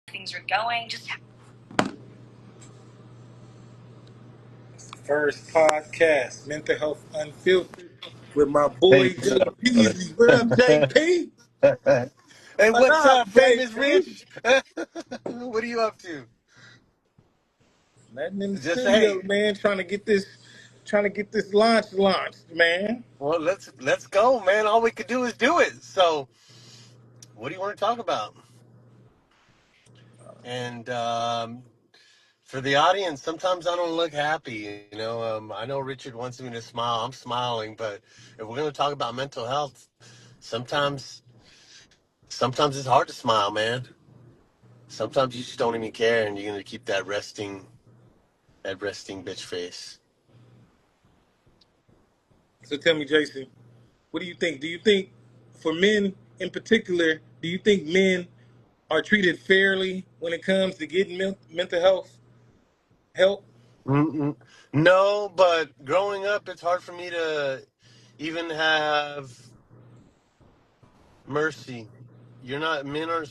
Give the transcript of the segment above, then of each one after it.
things are going. Just First podcast, Mental Health Unfiltered, with my Hey, boy what's up, brother? JP. What up, JP? Hey, What what's up, up, famous JP? Rich? What are you up to? Nothing in the Just hey, studio, man. Trying to get this launched, man. well, let's go, man. All we could do is do it. So, what do you want to talk about? And for the audience, sometimes I don't look happy. I know Richard wants me to smile. I'm smiling, but if we're going to talk about mental health, sometimes sometimes it's hard to smile, man. Sometimes you just don't even care, and you're going to keep that resting bitch face. So tell me, Jason, what do you think? Do you think, for men in particular, do you think men are treated fairly when it comes to getting mental health help? Mm-mm. No, but growing up, it's hard for me to even have mercy. Men aren't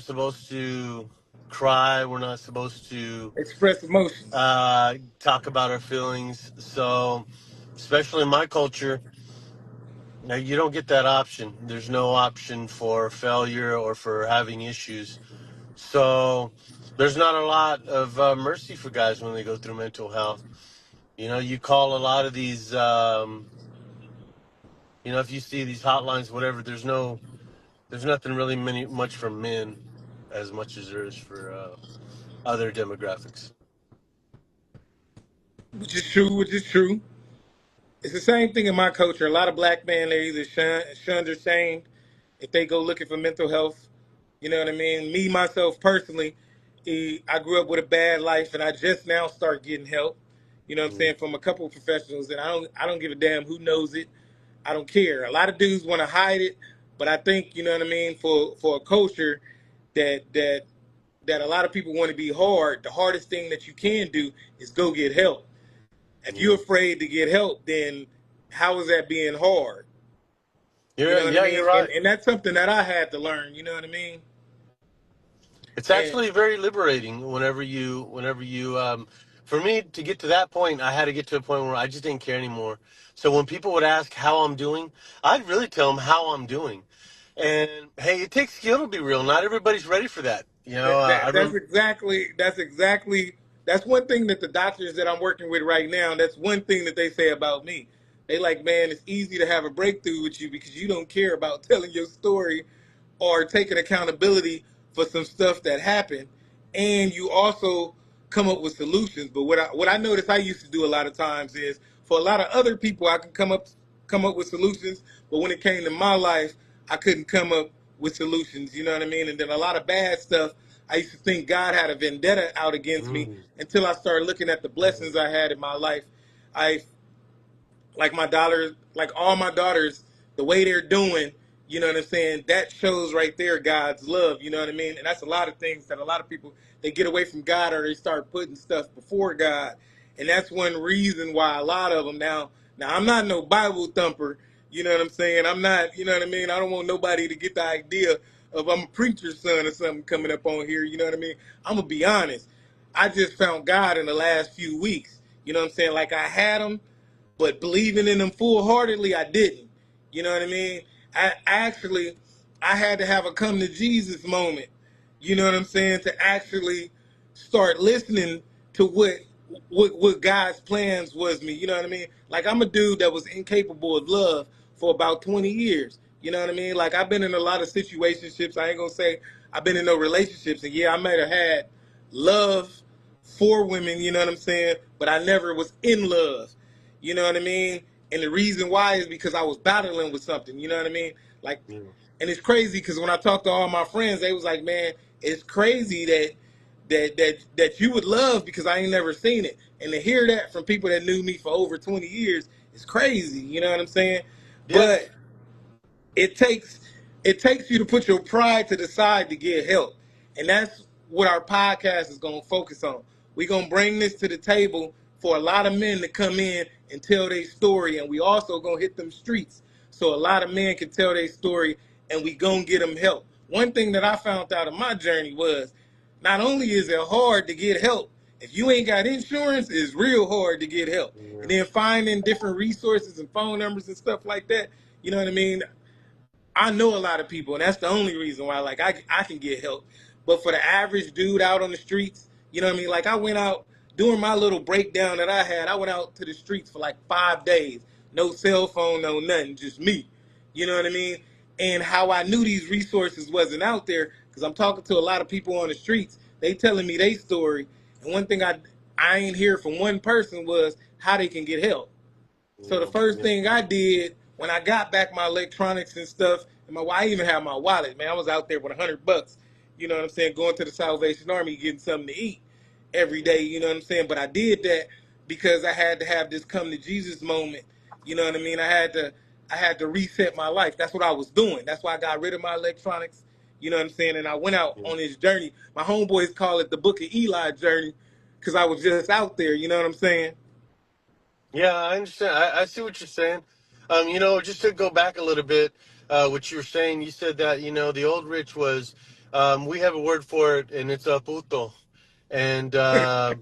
supposed to cry. We're not supposed to Express emotions. talk about our feelings. So, especially in my culture, now you don't get that option. There's no option for failure or for having issues. So, there's not a lot of mercy for guys when they go through mental health. You call a lot of these, if you see these hotlines, whatever, there's nothing really much for men as much as there is for other demographics. Which is true. It's the same thing in my culture. A lot of black men, they're either shunned or shamed if they go looking for mental health. You know what I mean? Me, myself, personally, I grew up with a bad life, and I just now start getting help. You know what I'm Mm. saying? From a couple of professionals, and I don't give a damn who knows it. I don't care. A lot of dudes want to hide it, but I think, you know what I mean, for a culture that a lot of people want to be hard. The hardest thing that you can do is go get help. If you're Yeah, afraid to get help, then how is that being hard? You know what I you're mean? And right. and that's something that I had to learn. You know what I mean? It's And actually very liberating whenever you. For me to get to that point, I had to get to a point where I just didn't care anymore. So when people would ask how I'm doing, I'd really tell them how I'm doing. And hey, it takes skill to be real. Not everybody's ready for that. I that's remember. exactly that's one thing that the doctors that I'm working with right now. That's one thing that they say about me. They like, man, it's easy to have a breakthrough with you because you don't care about telling your story or taking accountability for some stuff that happened, and you also come up with solutions. But what I noticed I used to do a lot of times is, for a lot of other people I could come up with solutions, but when it came to my life, I couldn't come up with solutions. You know what I mean? And then a lot of bad stuff, I used to think God had a vendetta out against me Mm, until I started looking at the mm, blessings I had in my life. I like my daughters, like all my daughters, the way they're doing, you know what I'm saying? That shows right there God's love, you know what I mean? And that's a lot of things that a lot of people, they get away from God, or they start putting stuff before God. And that's one reason why a lot of them now I'm not no Bible thumper, you know what I'm saying? I'm not, you know what I mean? I don't want nobody to get the idea of I'm a preacher's son or something coming up on here, you know what I mean? I'm gonna be honest. I just found God in the last few weeks. You know what I'm saying? Like I had him, but believing in them full heartedly, I didn't. You know what I mean? I had to have a come to Jesus moment. You know what I'm saying? To actually start listening to what God's plans was me. You know what I mean? Like I'm a dude that was incapable of love for about 20 years. You know what I mean? Like I've been in a lot of situationships. I ain't gonna say I've been in no relationships, and yeah, I might have had love for women. You know what I'm saying? But I never was in love. You know what I mean? And the reason why is because I was battling with something. You know what I mean? Like, yeah. and it's crazy because when I talked to all my friends, they was like, "Man, it's crazy that you would love because I ain't never seen it." And to hear that from people that knew me for over 20 years is crazy. You know what I'm saying? Yeah. But it takes it takes you to put your pride to the side to get help, and that's what our podcast is going to focus on. We're going to bring this to the table for a lot of men to come in and tell their story, and we also going to hit them streets so a lot of men can tell their story, and we going to get them help. one thing that I found out of my journey was not only is it hard to get help, if you ain't got insurance, it's real hard to get help. And Yeah. then finding different resources and phone numbers and stuff like that, you know what I mean? I know a lot of people, and that's the only reason why like I can get help. But for the average dude out on the streets, you know what I mean? Like I went out during my little breakdown that I had. I went out to the streets for like 5 days, no cell phone, no nothing, just me. You know what I mean? And how I knew these resources wasn't out there because I'm talking to a lot of people on the streets. They telling me their story, and one thing I ain't hear from one person was how they can get help. So the Yeah. first Yeah. thing I did when I got back my electronics and stuff, and I even had my wallet, man. I was out there with $100. You know what I'm saying? Going to the Salvation Army, getting something to eat every day. You know what I'm saying? But I did that because I had to have this come to Jesus moment. You know what I mean? I had to reset my life. That's what I was doing. That's why I got rid of my electronics. You know what I'm saying? And I went out Yeah. on this journey. My homeboys call it the Book of Eli journey because I was just out there. You know what I'm saying? Yeah, I understand. I see what you're saying. Just to go back a little bit, what you were saying, you said that, the old rich was, we have a word for it, and it's a puto. And I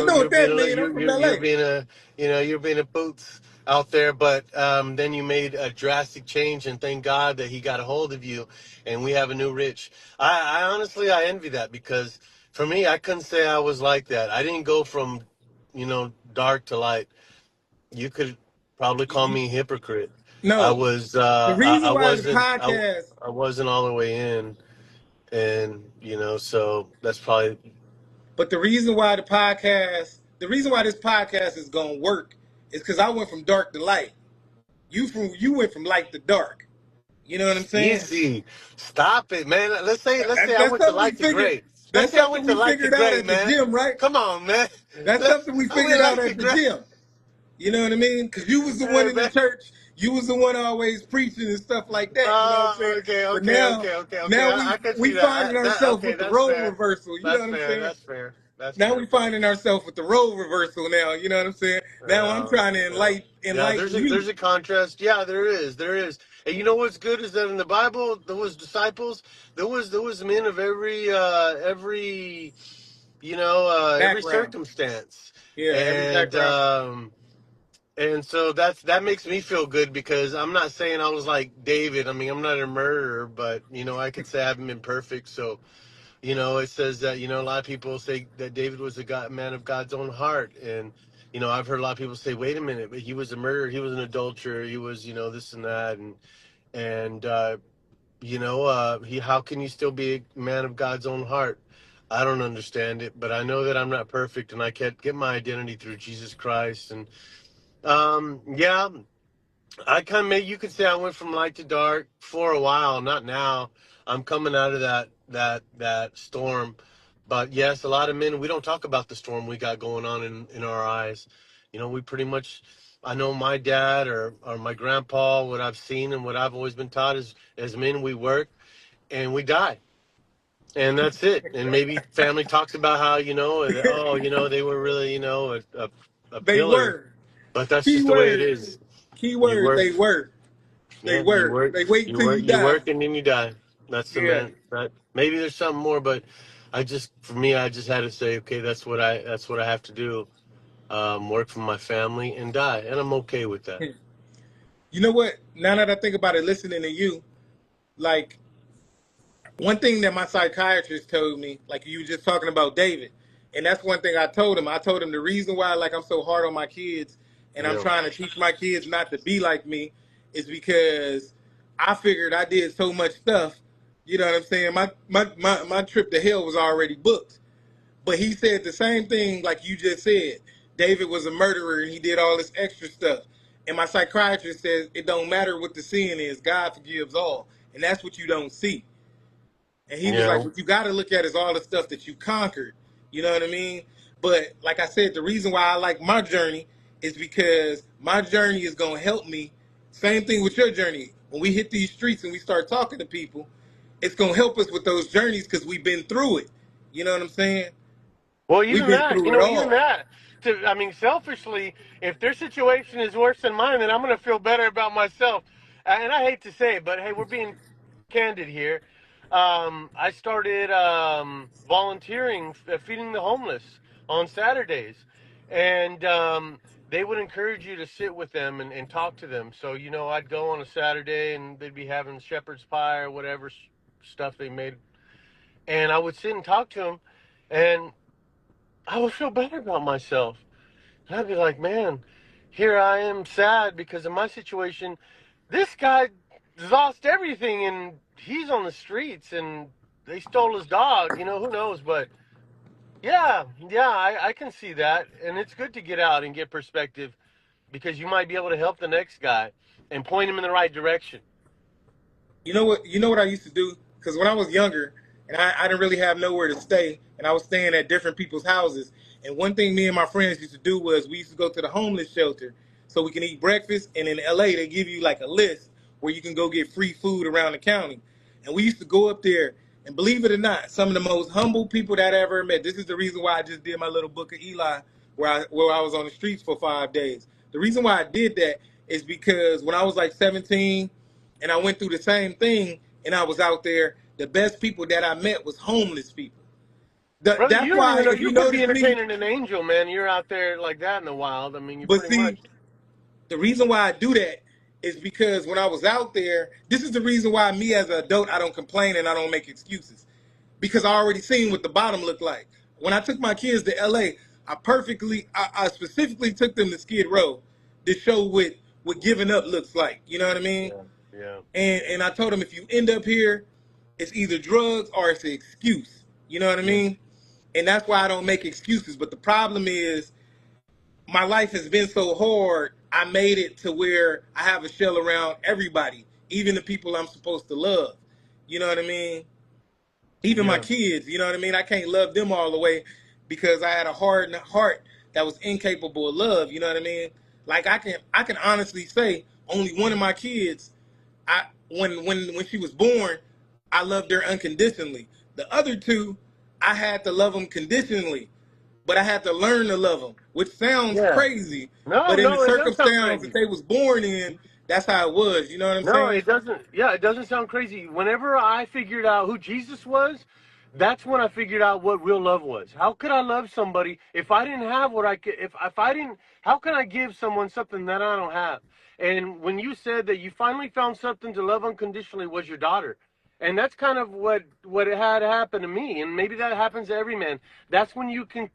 know what that means. I'm from you're LA. being a, you're being a boots out there, but then you made a drastic change, and thank God that he got a hold of you, and we have a new rich. I honestly, I envy that because for me, I couldn't say I was like that. I didn't go from dark to light. You could probably call me a hypocrite. I No, was, the reason I why the wasn't, podcast, I wasn't all the way in, and so that's probably, but the reason why this podcast is gonna work is because I went from dark to light. You went from light to dark. You know what I'm saying? easy. Stop it, man. Let's say I That's went to something we light to figured. gray. Let's That's say I something went to we light to figured out gray, at the man. gym, right? Come on, man. That's something we I went figured out light to at the gray. gym. You know what I mean? Because you was the one Hey, in the man. church. You was the one always preaching and stuff like that. You know what I'm saying? Okay, But okay, now, okay, okay, okay. now I we can we see that. finding ourselves Okay, with the that's role fair. reversal. You know That's what I'm fair. saying? That's fair. That's Now fair. we finding ourselves with the role reversal now. You know what I'm saying? Now I'm Yeah, trying to yeah, yeah. enlighten you. There's a contrast. Yeah, there is. And you know what's good is that in the Bible there was disciples. There was men of every every Background. circumstance, Yeah, every and background. um and so that makes me feel good because I'm not saying I was like David. I mean, I'm not a murderer, but I could say I haven't been perfect. So it says that, a lot of people say that David was a man of God's own heart. And, I've heard a lot of people say, wait a minute, but he was a murderer. He was an adulterer. He was, this and that. And how can you still be a man of God's own heart? I don't understand it, but I know that I'm not perfect and I can't get my identity through Jesus Christ. And, yeah, I kind of, you could say I went from light to dark for a while, not now. I'm coming out of that storm. But yes, a lot of men, we don't talk about the storm we got going on in our eyes. We pretty much, I know my dad or my grandpa, what I've seen and what I've always been taught is as men, we work and we die. And that's it. And maybe family talks about how, they were really, a They pillar, were. but that's Key just the way it word. is. Key You word. work. They were. They Yeah, you were. work, They wait until you you die. work, and then you die. That's the Yeah. man. That maybe there's something more, but for me, I just had to say, okay, that's what I have to do. Work for my family and die, and I'm okay with that. You know what? Now that I think about it, listening to you, like one thing that my psychiatrist told me, like you were just talking about David, and that's one thing I told him. I told him the reason why like I'm so hard on my kids and I'm Yeah, trying to teach my kids not to be like me is because I figured I did so much stuff. You know what I'm saying? My trip to hell was already booked. But he said the same thing like you just said. David was a murderer and he did all this extra stuff. And my psychiatrist says it don't matter what the sin is, God forgives all. And that's what you don't see. And he was like, yeah. what you got to look at is all the stuff that you conquered. You know what I mean? But like I said, the reason why I like my journey is because my journey is going to help me. Same thing with your journey. When we hit these streets and we start talking to people, it's going to help us with those journeys because we've been through it. You know what I'm saying? Well, We've even been that, through it even all. that. I mean, selfishly, if their situation is worse than mine, then I'm going to feel better about myself. And I hate to say it, but hey, we're being candid here. I started volunteering, feeding the homeless on Saturdays, and they would encourage you to sit with them and talk to them. So I'd go on a Saturday, and they'd be having shepherd's pie or whatever stuff they made, and I would sit and talk to them, and I would feel better about myself. And I'd be like, man, here I am sad because of my situation. This guy lost everything and he's on the streets and they stole his dog. Who knows? But yeah, I can see that. And it's good to get out and get perspective because you might be able to help the next guy and point him in the right direction. You know what? You know what I used to do? Because when I was younger, and I didn't really have nowhere to stay, and I was staying at different people's houses. And one thing me and my friends used to do was we used to go to the homeless shelter so we can eat breakfast. And in LA, they give you like a list where you can go get free food around the county. And we used to go up there, and believe it or not, some of the most humble people that I ever met. This is the reason why I just did my little book of Eli, where I was on the streets for 5 days. The reason why I did that is because when I was like 17 and I went through the same thing, and I was out there, the best people that I met was homeless people. Brother, you That's don't even why, know. if you You could be notice me, entertaining an angel, man. You're out there like that in the wild. I mean, you but pretty much. see, the reason why I do that is because when I was out there, this is the reason why me as an adult, I don't complain and I don't make excuses. Because I already seen what the bottom looked like. When I took my kids to LA, I specifically took them to Skid Row to show what giving up looks like. You know what I mean? Yeah, yeah, And I told them if you end up here, it's either drugs or it's an excuse. You know what I yeah, mean? And that's why I don't make excuses. But the problem is my life has been so hard. I made it to where I have a shell around everybody, even the people I'm supposed to love. You know what I mean? Even my yeah, kids. You know what I mean? I can't love them all the way because I had a hard heart that was incapable of love. You know what I mean? Like I can honestly say only one of my kids, I when she was born, I loved her unconditionally. The other two, I had to love them conditionally, but I had to learn to love them, which sounds yeah. crazy, No, but in the no, it does sound circumstance that crazy. they was born in, that's how it was. You know what I'm No, saying? it doesn't. Yeah, it doesn't sound crazy. Whenever I figured out who Jesus was, that's when I figured out what real love was. How could I love somebody if I didn't have what I could? If I didn't, how can I give someone something that I don't have? And when you said that you finally found something to love unconditionally was your daughter, and that's kind of what it had happened to me, and maybe that happens to every man. That's when you can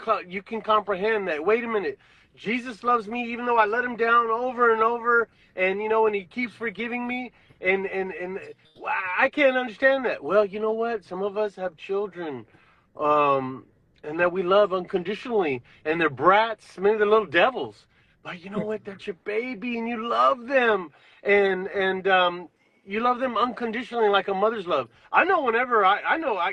comprehend that. Wait a minute, Jesus loves me even though I let him down over and over, and and he keeps forgiving me, and I can't understand that. Well, you know what? Some of us have children, um, and that we love unconditionally, and they're brats, maybe they're little devils. But you know what? That's your baby, and you love them, and you love them unconditionally, like a mother's love. I know whenever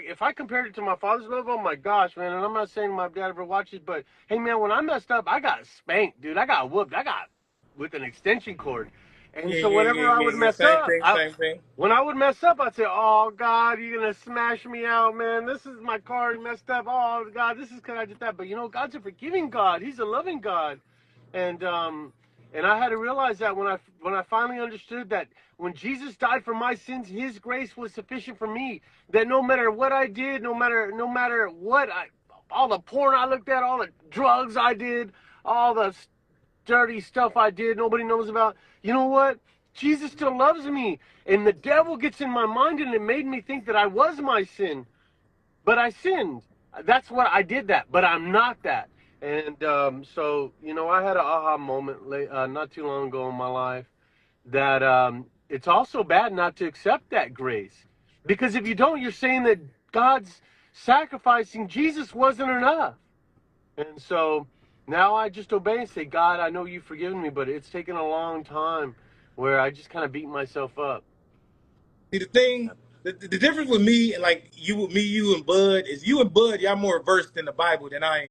if I compared it to my father's love, oh my gosh, man! And I'm not saying my dad ever watches, but hey, man, when I messed up, I got spanked, dude. I got whooped. I got with an extension cord. And Yeah, so yeah, whenever yeah, I yeah, would yeah. mess Same up, thing, same thing. when I would mess up, I'd say, "Oh God, you're gonna smash me out, man. This is my car messed up. Oh God, this is because I did that." But God's a forgiving God. He's a loving God, and I had to realize that when I finally understood that when Jesus died for my sins, His grace was sufficient for me. That no matter what I did, no matter what all the porn I looked at, all the drugs I did, all the dirty stuff I did nobody knows about. You know what? Jesus still loves me. And the devil gets in my mind and it made me think that I was my sin. But I sinned. That's what I did that. But I'm not that. And so, I had an aha moment not too long ago in my life that it's also bad not to accept that grace. Because if you don't, you're saying that God's sacrificing Jesus wasn't enough. And so now I just obey and say, God, I know you've forgiven me, but it's taken a long time where I just kind of beat myself up. See, the thing, the difference with me and like you, with me, you and Bud is you and Bud, y'all more versed in the Bible than I am.